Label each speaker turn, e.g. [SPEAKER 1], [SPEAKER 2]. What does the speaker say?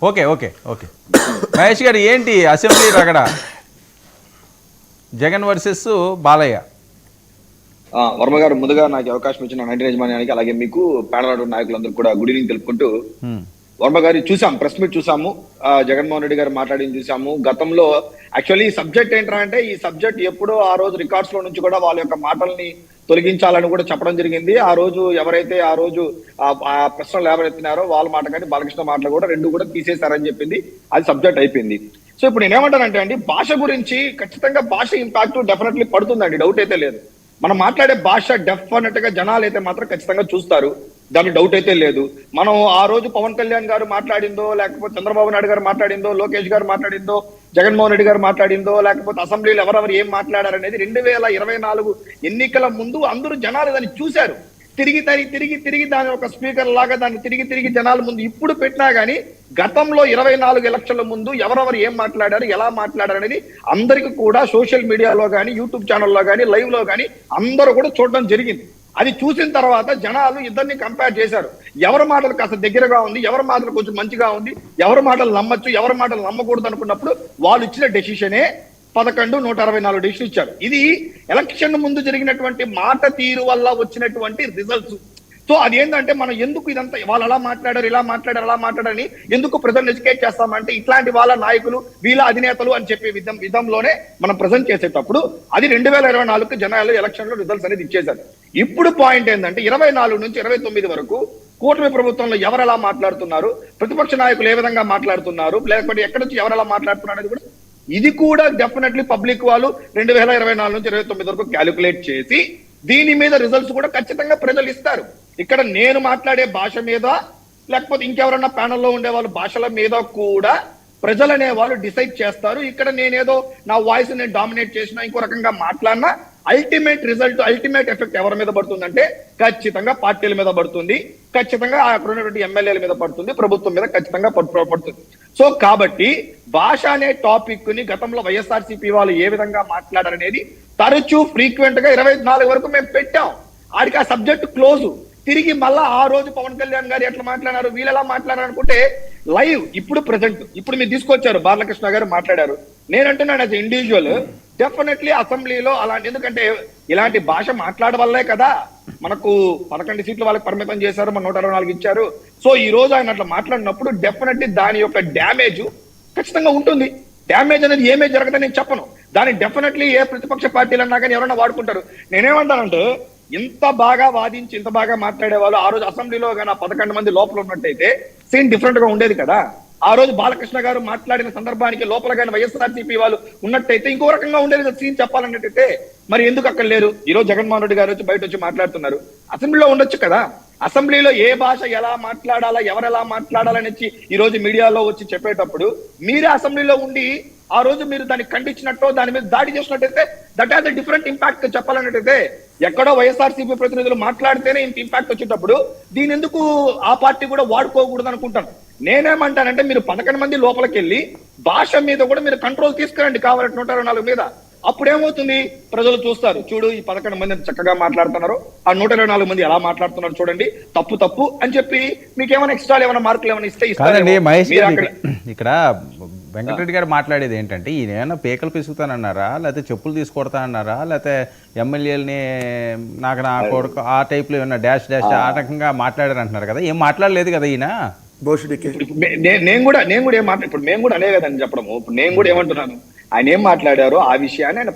[SPEAKER 1] Okay okay okay Mahesh గారు, ఏంటి assembly రగడ Jagan versus Balayya?
[SPEAKER 2] Varma గారు, ముందుగా నాకు అవకాశం ఇచ్చిన నైన్టీ యజమానికి అలాగే మీకు ప్యానల్ నాయకులందరూ కూడా గుడ్ ఈవినింగ్ తెలుపుకుంటూ, వర్మ గారి చూసాం, ప్రెస్ మీట్ చూసాము, జగన్మోహన్ రెడ్డి గారు మాట్లాడింది చూసాము. గతంలో యాక్చువల్లీ ఈ సబ్జెక్ట్ ఏంటంటే, అంటే ఈ సబ్జెక్ట్ ఎప్పుడో ఆ రోజు రికార్డ్స్ లో నుంచి కూడా వాళ్ళ యొక్క మాటల్ని తొలగించాలని కూడా చెప్పడం జరిగింది. ఆ రోజు ఎవరైతే ఆ రోజు ఆ ప్రశ్నలు లేవనెత్తినారో వాళ్ళ మాట కానీ బాలకృష్ణ మాటలు కూడా రెండు కూడా తీసేశారని చెప్పింది. అది సబ్జెక్ట్ అయిపోయింది. సో ఇప్పుడు నేనేమంటానంటే అండి, భాష గురించి ఖచ్చితంగా భాష ఇంపాక్ట్ డెఫినెట్లీ పడుతుందండి, డౌట్ అయితే లేదు. మనం మాట్లాడే భాష డెఫినెట్ గా జనాలు అయితే మాత్రం ఖచ్చితంగా చూస్తారు, దాని డౌట్ అయితే లేదు. మనం ఆ రోజు పవన్ కళ్యాణ్ గారు మాట్లాడిందో, లేకపోతే చంద్రబాబు నాయుడు గారు మాట్లాడిందో, లోకేష్ గారు మాట్లాడిందో, జగన్మోహన్ రెడ్డి గారు మాట్లాడిందో, లేకపోతే అసెంబ్లీలో ఎవరెవరు ఏం మాట్లాడారనేది 2024 ఎన్నికల ముందు అందరూ జనాలు దాన్ని చూశారు. తిరిగి దాని ఒక స్పీకర్ లాగా దాన్ని తిరిగి జనాల ముందు ఇప్పుడు పెట్టినా గానీ, గతంలో 24 ఎలక్షన్ల ముందు ఎవరెవరు ఏం మాట్లాడారు, ఎలా మాట్లాడారు అనేది అందరికీ కూడా సోషల్ మీడియాలో కానీ, యూట్యూబ్ ఛానల్లో కానీ, లైవ్ లో కానీ అందరూ కూడా చూడడం జరిగింది. అది చూసిన తర్వాత జనాలు ఇద్దరిని కంపేర్ చేశారు. ఎవరి మాటలు కాస్త దగ్గరగా ఉంది, ఎవరి మాటలు కొంచెం మంచిగా ఉంది, ఎవరి మాటలు నమ్మచ్చు, ఎవరి మాటలు నమ్మకూడదు అనుకున్నప్పుడు వాళ్ళు ఇచ్చిన డెసిషనే 11/164 డెసిషన్ ఇచ్చారు. ఇది ఎలక్షన్ ముందు జరిగినటువంటి మాట తీరు వల్ల వచ్చినటువంటి రిజల్ట్స్. సో అది ఏంటంటే, మనం ఎందుకు ఇదంతా వాళ్ళు అలా మాట్లాడారు, ఇలా మాట్లాడారు, అలా మాట్లాడని ఎందుకు ప్రజలను ఎడ్యుకేట్ చేస్తామంటే, ఇట్లాంటి వాళ్ళ నాయకులు, వీళ్ళ అధినేతలు అని చెప్పే విధంలోనే మనం ప్రజెంట్ చేసేటప్పుడు అది 2024 జనాలు ఎలక్షన్ లో రిజల్ట్స్ అనేది ఇచ్చేశారు. ఇప్పుడు పాయింట్ ఏంటంటే, 24 నుంచి 29 వరకు కూటమి ప్రభుత్వంలో ఎవరు ఎలా మాట్లాడుతున్నారు, ప్రతిపక్ష నాయకులు ఏ విధంగా మాట్లాడుతున్నారు, లేకపోతే ఎక్కడి నుంచి ఎవరు ఎలా మాట్లాడుతున్నారు అనేది కూడా, ఇది కూడా డెఫినెట్లీ పబ్లిక్ వాళ్ళు 2024 నుంచి 29 వరకు క్యాలిక్యులేట్ చేసి దీని మీద రిజల్ట్స్ కూడా ఖచ్చితంగా ప్రజలు ఇస్తారు. ఇక్కడ నేను మాట్లాడే భాష మీద, లేకపోతే ఇంకెవరన్నా ప్యానల్లో ఉండే వాళ్ళ భాషల మీద కూడా ప్రజలు అనే వాళ్ళు డిసైడ్ చేస్తారు. ఇక్కడ నేనేదో నా వాయిస్ నేను డామినేట్ చేసినా, ఇంకో రకంగా మాట్లాడినా అల్టిమేట్ రిజల్ట్, అల్టిమేట్ ఎఫెక్ట్ ఎవరి మీద పడుతుందంటే ఖచ్చితంగా పార్టీల మీద పడుతుంది, ఖచ్చితంగా అక్కడ ఉన్నటువంటి ఎమ్మెల్యేల మీద పడుతుంది, ప్రభుత్వం మీద ఖచ్చితంగా పడుతుంది. సో కాబట్టి భాష అనే టాపిక్ ని గతంలో వైఎస్ఆర్సీపీ వాళ్ళు ఏ విధంగా మాట్లాడారనేది తరచూ ఫ్రీక్వెంట్ గా 24 వరకు మేము పెట్టాం. ఆడికి ఆ సబ్జెక్ట్ క్లోజ్. తిరిగి మళ్ళా ఆ రోజు పవన్ కళ్యాణ్ గారు ఎట్లా మాట్లాడారు, వీళ్ళు ఎలా మాట్లాడారు అనుకుంటే లైవ్ ఇప్పుడు ప్రెసెంట్ ఇప్పుడు మీరు తీసుకొచ్చారు, బాలకృష్ణ గారు మాట్లాడారు. నేనంటున్నాను యాజ్ ఇండివిజువల్, డెఫినెట్లీ అసెంబ్లీలో అలాంటి, ఎందుకంటే ఇలాంటి భాష మాట్లాడడం వల్లే కదా మనకు 11 సీట్లు వాళ్ళకి పరిమితం చేశారు, మన 124 ఇచ్చారు. సో ఈ రోజు ఆయన అట్లా మాట్లాడినప్పుడు డెఫినెట్లీ దాని యొక్క డ్యామేజ్ ఖచ్చితంగా ఉంటుంది. డ్యామేజ్ అనేది ఏమే జరగదని నేను చెప్పను, దాన్ని డెఫినెట్లీ ఏ ప్రతిపక్ష పార్టీలు అన్నా కానీ ఎవరైనా వాడుకుంటారు. నేనేమంటానంటే, ఇంత బాగా వాదించి ఇంత బాగా మాట్లాడే వాళ్ళు ఆ రోజు అసెంబ్లీలో కానీ 11 మంది లోపల ఉన్నట్టయితే సీన్ డిఫరెంట్ గా ఉండేది కదా. ఆ రోజు బాలకృష్ణ గారు మాట్లాడిన సందర్భానికి లోపల కానీ వైఎస్ఆర్సీపీ వాళ్ళు ఉన్నట్టయితే ఇంకో రకంగా ఉండేది సీన్ చెప్పాలన్నట్టయితే. మరి ఎందుకు అక్కడ లేరు? ఈ రోజు జగన్మోహన్ రెడ్డి గారు వచ్చి బయట వచ్చి మాట్లాడుతున్నారు, అసెంబ్లీలో ఉండొచ్చు కదా. అసెంబ్లీలో ఏ భాష ఎలా మాట్లాడాలా, ఎవరు ఎలా మాట్లాడాలని ఈ రోజు మీడియాలో వచ్చి చెప్పేటప్పుడు మీరే అసెంబ్లీలో ఉండి ఆ రోజు మీరు దాన్ని ఖండించినట్టు, దాని మీద దాడి చేసినట్టయితే దట్ హాజ్ డిఫరెంట్ ఇంపాక్ట్ చెప్పాలన్నట్టయితే. ఎక్కడో వైఎస్ఆర్సీపీ ప్రతినిధులు మాట్లాడితేనే ఇంత ఇంపాక్ట్ వచ్చేటప్పుడు దీని ఎందుకు ఆ పార్టీ కూడా వాడుకోకూడదు అనుకుంటాను. నేనేమంటానంటే, మీరు 11 మంది లోపలికి వెళ్ళి భాష మీద కూడా మీరు కంట్రోల్ తీసుకురండి కావాలంటే 124 మీద. అప్పుడేమవుతుంది, ప్రజలు చూస్తారు, చూడు ఈ 11 మంది చక్కగా మాట్లాడుతున్నారు, ఆ 124 మంది ఎలా మాట్లాడుతున్నారు చూడండి, తప్పు అని చెప్పి మీకు ఏమైనా ఎక్స్ట్రా ఏమైనా మార్కులు ఏమైనా ఇస్తే
[SPEAKER 1] ఇక్కడ వెంకటరెడ్డి గారు మాట్లాడేది ఏంటంటే, ఈయన ఏమైనా పేకలు పిసుకుతానన్నారా, లేకపోతే చెప్పులు తీసుకొడతానన్నారా, లేకపోతే ఎమ్మెల్యేలని నాకు నా కొడుకు ఆ టైప్లో ఏమన్నా డాష్ ఆ రకంగా మాట్లాడారు అంటున్నారు కదా. ఏం మాట్లాడలేదు కదా ఈయన.
[SPEAKER 2] నేను కూడా ఇప్పుడు మేము కూడా అనే కదండి చెప్పడము. ఇప్పుడు నేను కూడా ఏమంటున్నాను, ఆయన ఏం మాట్లాడారో ఆ విషయాన్ని ఆయన